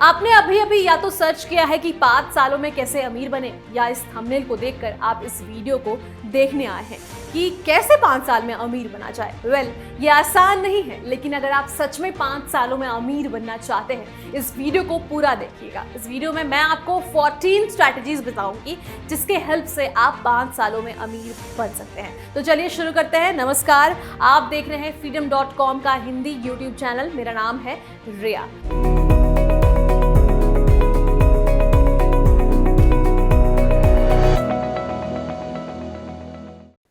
आपने अभी अभी या तो सर्च किया है कि 5 सालों में कैसे अमीर बने, या इस थंबनेल को देखकर आप इस वीडियो को देखने आए हैं कि कैसे 5 साल में अमीर बना जाए। ये आसान नहीं है, लेकिन अगर आप सच में 5 सालों में अमीर बनना चाहते हैं, इस वीडियो को पूरा देखिएगा। इस वीडियो में मैं आपको 14 स्ट्रैटेजीज बताऊंगी जिसके हेल्प से आप 5 सालों में अमीर बन सकते हैं। तो चलिए शुरू करते हैं। नमस्कार, आप देख रहे हैं freedom.com का हिंदी यूट्यूब चैनल। मेरा नाम है रिया।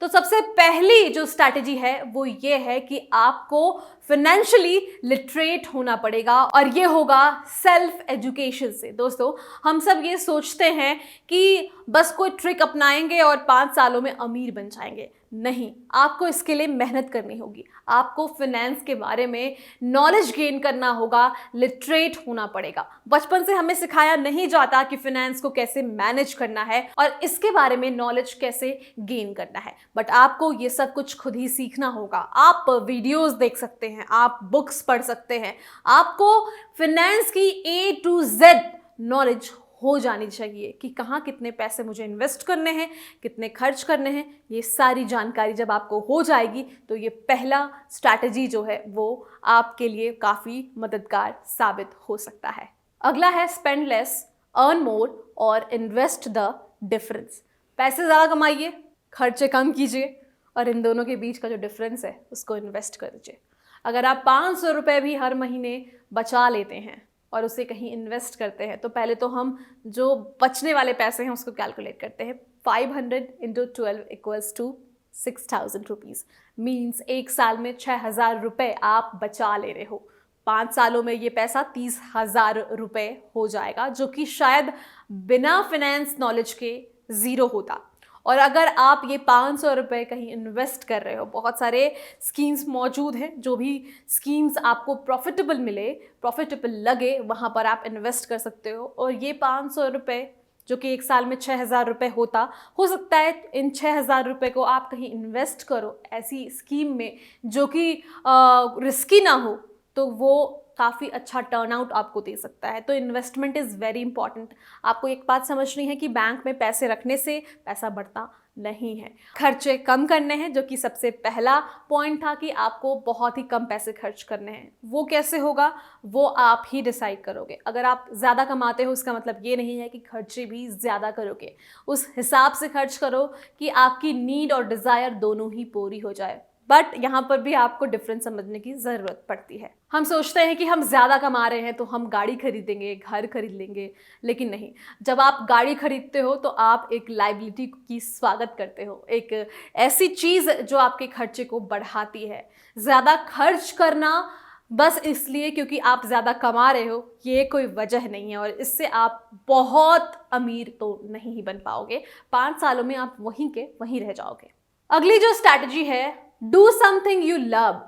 तो सबसे पहली जो स्ट्रैटेजी है वो ये है कि आपको फाइनेंशियली लिटरेट होना पड़ेगा, और ये होगा सेल्फ एजुकेशन से। दोस्तों, हम सब ये सोचते हैं कि बस कोई ट्रिक अपनाएंगे और 5 सालों में अमीर बन जाएंगे। नहीं, आपको इसके लिए मेहनत करनी होगी। आपको फाइनेंस के बारे में नॉलेज गेन करना होगा, लिटरेट होना पड़ेगा। बचपन से हमें सिखाया नहीं जाता कि फाइनेंस को कैसे मैनेज करना है और इसके बारे में नॉलेज कैसे गेन करना है, बट आपको ये सब कुछ खुद ही सीखना होगा। आप वीडियोस देख सकते हैं, आप बुक्स पढ़ सकते हैं। आपको फाइनेंस की A to Z नॉलेज हो जानी चाहिए कि कहाँ कितने पैसे मुझे इन्वेस्ट करने हैं, कितने खर्च करने हैं। ये सारी जानकारी जब आपको हो जाएगी तो ये पहला स्ट्रैटेजी जो है वो आपके लिए काफ़ी मददगार साबित हो सकता है। अगला है स्पेंड लेस, अर्न मोर और इन्वेस्ट द डिफरेंस। पैसे ज़्यादा कमाइए, खर्चे कम कीजिए, और इन दोनों के बीच का जो डिफरेंस है उसको इन्वेस्ट कर दीजिए। अगर आप 500 रुपये भी हर महीने बचा लेते हैं और उसे कहीं इन्वेस्ट करते हैं, तो पहले तो हम जो बचने वाले पैसे हैं उसको कैलकुलेट करते हैं। 500 × 12 = 6,000 रुपीज़। मीन्स एक साल में 6,000 रुपये आप बचा ले रहे हो। 5 सालों में ये पैसा 30,000 रुपये हो जाएगा, जो कि शायद बिना फाइनेंस नॉलेज के ज़ीरो होता। और अगर आप ये 500 रुपये कहीं इन्वेस्ट कर रहे हो, बहुत सारे स्कीम्स मौजूद हैं। जो भी स्कीम्स आपको प्रॉफिटेबल मिले, प्रॉफिटेबल लगे, वहाँ पर आप इन्वेस्ट कर सकते हो। और ये 500 रुपये जो कि एक साल में 6,000 रुपये होता, हो सकता है इन 6,000 रुपये को आप कहीं इन्वेस्ट करो ऐसी स्कीम में जो कि रिस्की ना हो, तो वो काफ़ी अच्छा टर्नआउट आपको दे सकता है। तो इन्वेस्टमेंट इज़ वेरी इंपॉर्टेंट। आपको एक बात समझनी है कि बैंक में पैसे रखने से पैसा बढ़ता नहीं है। खर्चे कम करने हैं, जो कि सबसे पहला पॉइंट था कि आपको बहुत ही कम पैसे खर्च करने हैं। वो कैसे होगा वो आप ही डिसाइड करोगे। अगर आप ज़्यादा कमाते हो उसका मतलब ये नहीं है कि खर्चे भी ज़्यादा करोगे। उस हिसाब से खर्च करो कि आपकी नीड और डिज़ायर दोनों ही पूरी हो जाए। बट यहाँ पर भी आपको डिफरेंस समझने की ज़रूरत पड़ती है। हम सोचते हैं कि हम ज़्यादा कमा रहे हैं तो हम गाड़ी खरीदेंगे, घर खरीद लेंगे, लेकिन नहीं। जब आप गाड़ी खरीदते हो तो आप एक लायबिलिटी की स्वागत करते हो, एक ऐसी चीज़ जो आपके खर्चे को बढ़ाती है। ज़्यादा खर्च करना बस इसलिए क्योंकि आप ज़्यादा कमा रहे हो, ये कोई वजह नहीं है, और इससे आप बहुत अमीर तो नहीं ही बन पाओगे। 5 सालों में आप वहीं के वहीं रह जाओगे। अगली जो स्ट्रैटेजी है, डू समथिंग यू लव।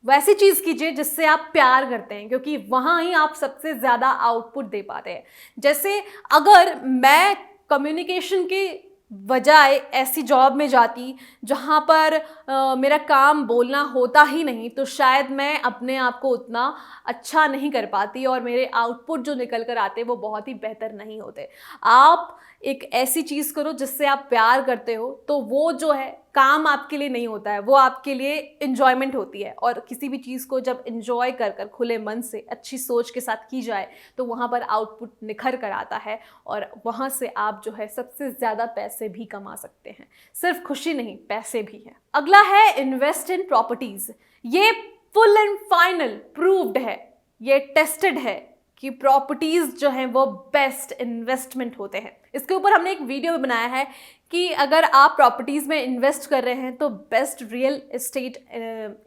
वैसी चीज़ कीजिए जिससे आप प्यार करते हैं, क्योंकि वहाँ ही आप सबसे ज़्यादा आउटपुट दे पाते हैं। जैसे अगर मैं कम्युनिकेशन के बजाय ऐसी जॉब में जाती जहाँ पर मेरा काम बोलना होता ही नहीं, तो शायद मैं अपने आप को उतना अच्छा नहीं कर पाती और मेरे आउटपुट जो निकल कर आते वो बहुत ही बेहतर नहीं होते। आप एक ऐसी चीज़ करो जिससे आप प्यार करते हो, तो वो जो है काम आपके लिए नहीं होता है, वो आपके लिए इन्जॉयमेंट होती है। और किसी भी चीज़ को जब इन्जॉय कर कर खुले मन से अच्छी सोच के साथ की जाए तो वहाँ पर आउटपुट निखर कर आता है, और वहाँ से आप जो है सबसे ज़्यादा पैसे भी कमा सकते हैं। सिर्फ खुशी नहीं, पैसे भी हैं। अगला है इन्वेस्ट इन प्रॉपर्टीज़। ये फुल एंड फाइनल प्रूव्ड है, ये टेस्टेड है कि प्रॉपर्टीज़ जो हैं वो बेस्ट इन्वेस्टमेंट होते हैं। इसके ऊपर हमने एक वीडियो भी बनाया है कि अगर आप प्रॉपर्टीज़ में इन्वेस्ट कर रहे हैं तो बेस्ट रियल एस्टेट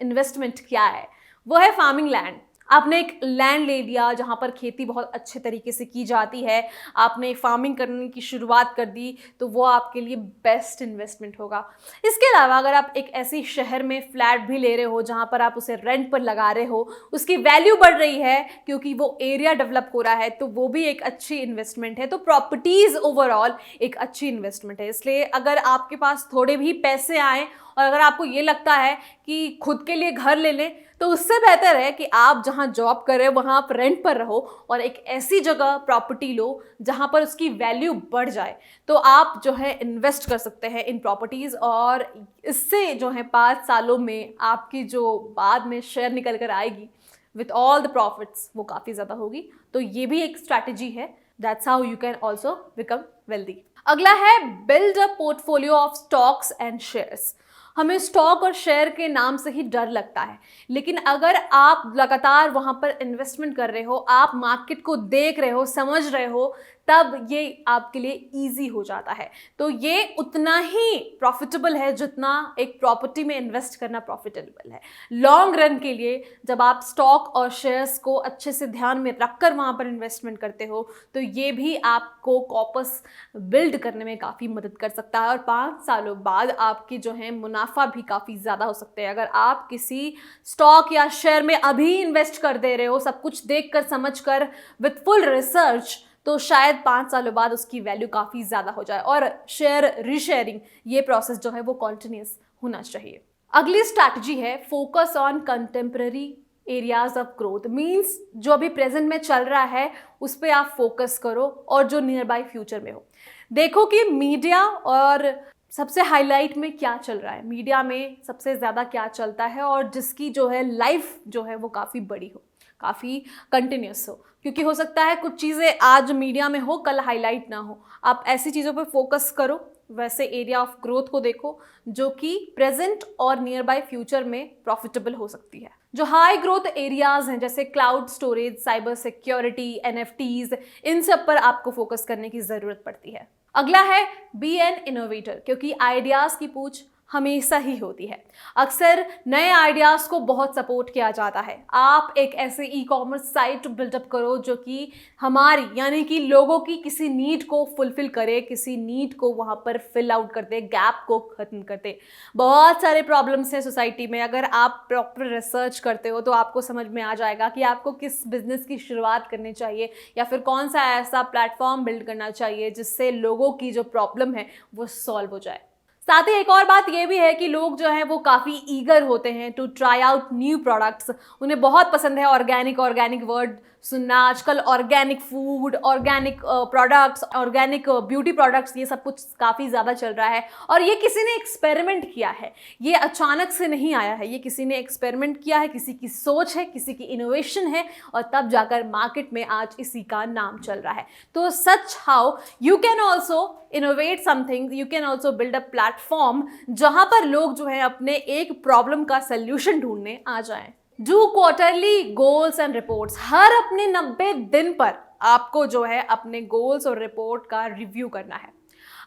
इन्वेस्टमेंट क्या है। वो है फार्मिंग लैंड। आपने एक लैंड ले लिया जहाँ पर खेती बहुत अच्छे तरीके से की जाती है, आपने फार्मिंग करने की शुरुआत कर दी, तो वो आपके लिए बेस्ट इन्वेस्टमेंट होगा। इसके अलावा अगर आप एक ऐसी शहर में फ्लैट भी ले रहे हो जहाँ पर आप उसे रेंट पर लगा रहे हो, उसकी वैल्यू बढ़ रही है क्योंकि वो एरिया डेवलप हो रहा है, तो वो भी एक अच्छी इन्वेस्टमेंट है। तो प्रॉपर्टीज़ ओवरऑल एक अच्छी इन्वेस्टमेंट है। इसलिए अगर आपके पास थोड़े भी पैसे आए और अगर आपको ये लगता है कि खुद के लिए घर ले लें, तो उससे बेहतर है कि आप जहां जॉब कर रहे हो वहां आप रेंट पर रहो और एक ऐसी जगह प्रॉपर्टी लो जहां पर उसकी वैल्यू बढ़ जाए। तो आप जो है इन्वेस्ट कर सकते हैं इन प्रॉपर्टीज, और इससे जो है 5 सालों में आपकी जो बाद में शेयर निकल कर आएगी विथ ऑल द प्रॉफिट्स वो काफ़ी ज़्यादा होगी। तो ये भी एक स्ट्रैटेजी है। That's how you can also become wealthy. अगला है build a portfolio of stocks and shares. हमें स्टॉक और शेयर के नाम से ही डर लगता है, लेकिन अगर आप लगातार वहां पर इन्वेस्टमेंट कर रहे हो, आप मार्केट को देख रहे हो, समझ रहे हो, तब ये आपके लिए इजी हो जाता है। तो ये उतना ही प्रॉफिटेबल है जितना एक प्रॉपर्टी में इन्वेस्ट करना प्रॉफिटेबल है। लॉन्ग रन के लिए जब आप स्टॉक और शेयर्स को अच्छे से ध्यान में रखकर वहां पर इन्वेस्टमेंट करते हो तो ये भी आपको कॉर्पस बिल्ड करने में काफ़ी मदद कर सकता है, और 5 सालों बाद आपकी जो है मुनाफा भी काफ़ी ज़्यादा हो सकते हैं। अगर आप किसी स्टॉक या शेयर में अभी इन्वेस्ट कर दे रहे हो, सब कुछ देख कर समझ कर विथ फुल रिसर्च, तो शायद 5 सालों बाद उसकी वैल्यू काफ़ी ज़्यादा हो जाए। और शेयर रीशेयरिंग ये प्रोसेस जो है वो कॉन्टिन्यूस होना चाहिए। अगली स्ट्रैटेजी है focus on contemporary areas of growth. Means जो अभी प्रेजेंट में चल रहा है उस पर आप फोकस करो, और जो नियर बाय फ्यूचर में हो। देखो कि मीडिया और सबसे हाईलाइट में क्या चल रहा है, मीडिया में सबसे ज़्यादा क्या चलता है, और जिसकी जो है लाइफ जो है वो काफ़ी बड़ी हो, काफ़ी कंटिन्यूस हो। क्योंकि हो सकता है कुछ चीज़ें आज मीडिया में हो, कल हाईलाइट ना हो। आप ऐसी चीज़ों पर फोकस करो, वैसे एरिया ऑफ ग्रोथ को देखो जो कि प्रेजेंट और नियर बाय फ्यूचर में प्रॉफिटेबल हो सकती है। जो हाई ग्रोथ एरियाज हैं जैसे cloud storage, cyber security, NFTs, इन सब पर आपको फोकस करने की ज़रूरत पड़ती है। अगला है बी एन इनोवेटर, क्योंकि आइडियाज़ की पूछ हमेशा ही होती है। अक्सर नए आइडियाज़ को बहुत सपोर्ट किया जाता है। आप एक ऐसे ई कॉमर्स साइट बिल्डअप करो जो कि हमारी यानी कि लोगों की किसी नीड को फुलफिल करे, किसी नीड को वहाँ पर फिल आउट कर दे, गैप को ख़त्म कर दे। बहुत सारे प्रॉब्लम्स हैं सोसाइटी में। अगर आप प्रॉपर रिसर्च करते हो तो आपको समझ में आ जाएगा कि आपको किस बिजनेस की शुरुआत करनी चाहिए, या फिर कौन सा ऐसा प्लेटफॉर्म बिल्ड करना चाहिए जिससे लोगों की जो प्रॉब्लम है वो सॉल्व हो जाए। साथ ही एक और बात ये भी है कि लोग जो हैं वो काफ़ी ईगर होते हैं to try out new products. उन्हें बहुत पसंद है ऑर्गेनिक वर्ड सुनना। आजकल organic food, organic products, organic beauty products, ये सब कुछ काफ़ी ज़्यादा चल रहा है। और ये किसी ने एक्सपेरिमेंट किया है, ये अचानक से नहीं आया है। ये किसी ने एक्सपेरिमेंट किया है, किसी की सोच है, किसी की इनोवेशन है, और तब जाकर मार्केट में आज इसी का नाम चल रहा है। तो such how you can also innovate something, you can also build a platform जहां पर लोग जो है अपने एक प्रॉब्लम का सल्यूशन ढूंढने आ जाएं। Do quarterly goals and reports. हर अपने 90 दिन पर आपको जो है अपने गोल्स और रिपोर्ट का रिव्यू करना है।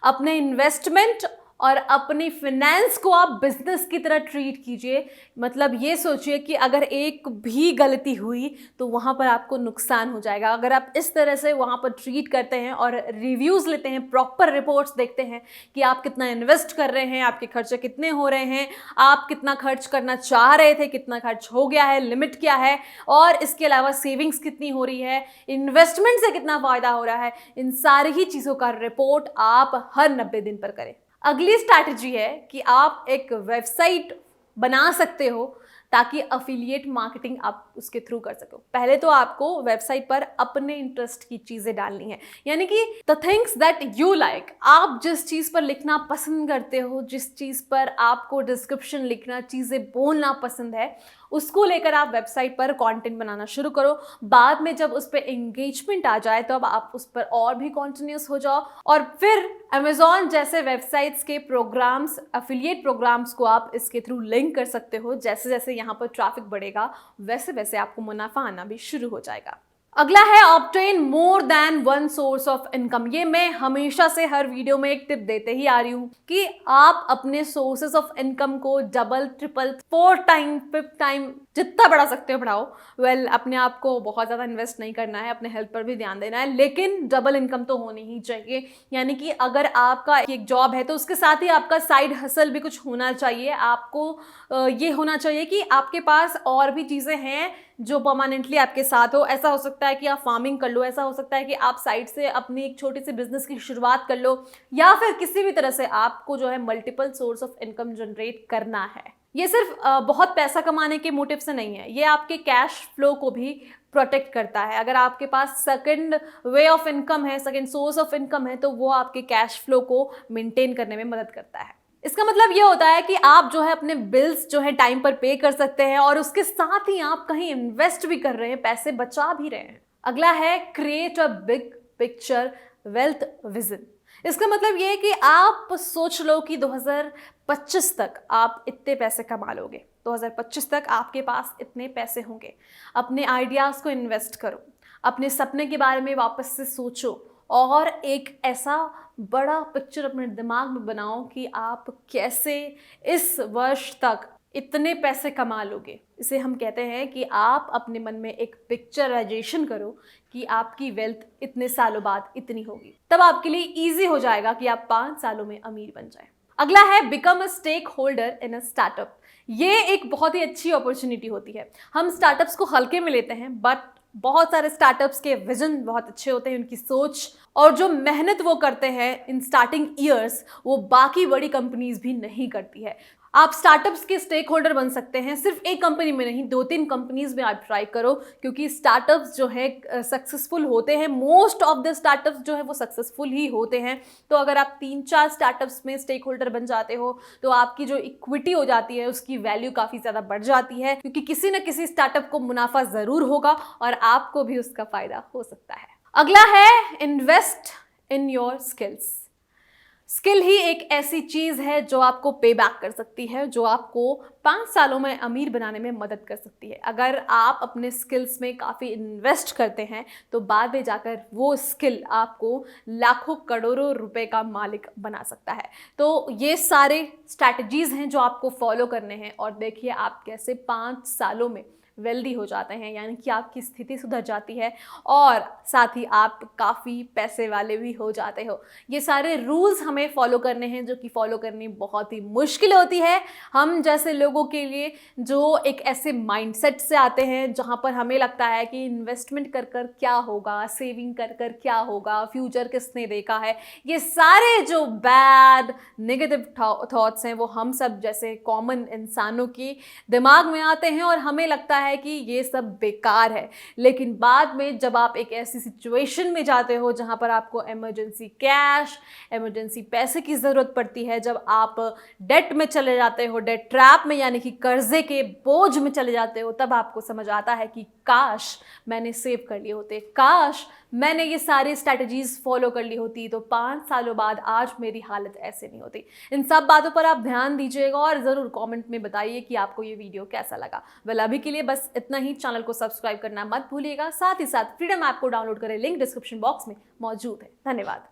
अपने इन्वेस्टमेंट और अपनी फिनेंस को आप बिजनेस की तरह ट्रीट कीजिए। मतलब ये सोचिए कि अगर एक भी गलती हुई तो वहाँ पर आपको नुकसान हो जाएगा। अगर आप इस तरह से वहाँ पर ट्रीट करते हैं और रिव्यूज़ लेते हैं, प्रॉपर रिपोर्ट्स देखते हैं कि आप कितना इन्वेस्ट कर रहे हैं, आपके खर्चे कितने हो रहे हैं, आप कितना खर्च करना चाह रहे थे, कितना खर्च हो गया है, लिमिट क्या है, और इसके अलावा सेविंग्स कितनी हो रही है, इन्वेस्टमेंट से कितना फ़ायदा हो रहा है, इन सारी ही चीज़ों का रिपोर्ट आप हर 90 दिन पर करें। अगली स्ट्रैटेजी है कि आप एक वेबसाइट बना सकते हो ताकि अफिलिएट मार्केटिंग आप उसके थ्रू कर सको। पहले तो आपको वेबसाइट पर अपने इंटरेस्ट की चीज़ें डालनी है, यानी कि the things that you like. आप जिस चीज़ पर लिखना पसंद करते हो, जिस चीज़ पर आपको डिस्क्रिप्शन लिखना, चीज़ें बोलना पसंद है, उसको लेकर आप वेबसाइट पर कंटेंट बनाना शुरू करो। बाद में जब उस पर एंगेजमेंट आ जाए तो अब आप उस पर और भी कॉन्टिन्यूस हो जाओ, और फिर अमेजॉन जैसे वेबसाइट्स के प्रोग्राम्स, एफिलिएट प्रोग्राम्स को आप इसके थ्रू लिंक कर सकते हो। जैसे जैसे यहाँ पर ट्रैफिक बढ़ेगा वैसे वैसे आपको मुनाफा आना भी शुरू हो जाएगा। अगला है obtain more than one source of income. ये मैं हमेशा से हर वीडियो में एक टिप देते ही आ रही हूँ कि आप अपने सोर्सेस ऑफ इनकम को डबल, ट्रिपल, 4 टाइम, 5 टाइम जितना बढ़ा सकते हो बढ़ाओ। अपने आप को बहुत ज़्यादा इन्वेस्ट नहीं करना है, अपने हेल्थ पर भी ध्यान देना है, लेकिन डबल इनकम तो होनी ही चाहिए। यानी कि अगर आपका एक जॉब है तो उसके साथ ही आपका साइड हसल भी कुछ होना चाहिए। आपको ये होना चाहिए कि आपके पास और भी चीज़ें हैं जो परमानेंटली आपके साथ हो। ऐसा हो सकता है कि आप फार्मिंग कर लो, ऐसा हो सकता है कि आप साइड से अपनी एक छोटी सी बिजनेस की शुरुआत कर लो, या फिर किसी भी तरह से आपको जो है multiple source of income generate करना है। ये सिर्फ बहुत पैसा कमाने के मोटिव से नहीं है, ये आपके कैश फ्लो को भी प्रोटेक्ट करता है। अगर आपके पास सेकंड वे ऑफ इनकम है, सेकंड सोर्स ऑफ इनकम है, तो वो आपके कैश फ्लो को मेंटेन करने में मदद करता है। इसका मतलब ये होता है कि आप जो है अपने बिल्स जो है टाइम पर पे कर सकते हैं और उसके साथ ही आप कहीं इन्वेस्ट भी कर रहे हैं, पैसे बचा भी रहे हैं। अगला है create a big picture wealth vision. इसका मतलब ये है कि आप सोच लो कि 2025 तक आप इतने पैसे कमा लोगे, 2025 तक आपके पास इतने पैसे होंगे। अपने आइडियाज़ को इन्वेस्ट करो, अपने सपने के बारे में वापस से सोचो और एक ऐसा बड़ा पिक्चर अपने दिमाग में बनाओ कि आप कैसे इस वर्ष तक इतने पैसे कमा लोगे। इसे हम कहते हैं कि आप अपने मन में एक पिक्चराइजेशन करो कि आपकी वेल्थ इतने सालों बाद इतनी होगी। तब आपके लिए ईजी हो जाएगा कि आप 5 सालों में अमीर बन जाएं। अगला है become a stakeholder in a startup. ये एक बहुत ही अच्छी अपॉर्चुनिटी होती है। हम स्टार्टअप्स को हल्के में लेते हैं, बट बहुत सारे स्टार्टअप्स के विजन बहुत अच्छे होते हैं, उनकी सोच और जो मेहनत वो करते हैं इन स्टार्टिंग ईयर्स, वो बाकी बड़ी कंपनीज भी नहीं करती है। आप स्टार्टअप्स के स्टेक होल्डर बन सकते हैं, सिर्फ एक कंपनी में नहीं, 2-3 कंपनीज में आप ट्राई करो, क्योंकि स्टार्टअप्स जो है सक्सेसफुल होते हैं। मोस्ट ऑफ द स्टार्टअप्स जो है वो सक्सेसफुल ही होते हैं। तो अगर आप 3-4 स्टार्टअप्स में स्टेक होल्डर बन जाते हो तो आपकी जो इक्विटी हो जाती है उसकी वैल्यू काफ़ी ज़्यादा बढ़ जाती है, क्योंकि किसी न किसी स्टार्टअप को मुनाफा ज़रूर होगा और आपको भी उसका फ़ायदा हो सकता है। अगला है invest in your skills. Skill ही एक ऐसी चीज़ है जो आपको पे बैक कर सकती है, जो आपको 5 सालों में अमीर बनाने में मदद कर सकती है। अगर आप अपने स्किल्स में काफ़ी इन्वेस्ट करते हैं तो बाद में जाकर वो स्किल आपको लाखों करोड़ों रुपए का मालिक बना सकता है। तो ये सारे स्ट्रैटेजीज़ हैं जो आपको फॉलो करने हैं और देखिए आप कैसे 5 सालों में वेल्दी हो जाते हैं, यानी कि आपकी स्थिति सुधर जाती है और साथ ही आप काफ़ी पैसे वाले भी हो जाते हो। ये सारे रूल्स हमें फॉलो करने हैं जो कि फॉलो करनी बहुत ही मुश्किल होती है हम जैसे लोगों के लिए, जो एक ऐसे माइंडसेट से आते हैं जहाँ पर हमें लगता है कि इन्वेस्टमेंट कर कर क्या होगा, सेविंग कर कर क्या होगा, फ्यूचर किसने देखा है। ये सारे जो बैड नेगेटिव थॉट्स हैं वो हम सब जैसे कॉमन इंसानों के दिमाग में आते हैं और हमें लगता है कि ये सब बेकार है। लेकिन बाद में जब आप एक ऐसी सिचुएशन में जाते हो जहां पर आपको इमरजेंसी कैश, इमरजेंसी पैसे की ज़रूरत पड़ती है, जब आप डेट में चले जाते हो, डेट ट्रैप में यानी कि कर्जे के बोझ में चले जाते हो, तब आपको समझ आता है कि काश मैंने सेव कर लिए होते, काश मैंने ये सारी स्ट्रैटेजीज फॉलो कर ली होती तो 5 सालों बाद आज मेरी हालत ऐसे नहीं होती। इन सब बातों पर आप ध्यान दीजिएगा और ज़रूर कमेंट में बताइए कि आपको ये वीडियो कैसा लगा। वेल अभी के लिए बस इतना ही। चैनल को सब्सक्राइब करना मत भूलिएगा। साथ ही साथ फ्रीडम ऐप को डाउनलोड करें, लिंक डिस्क्रिप्शन बॉक्स में मौजूद है। धन्यवाद।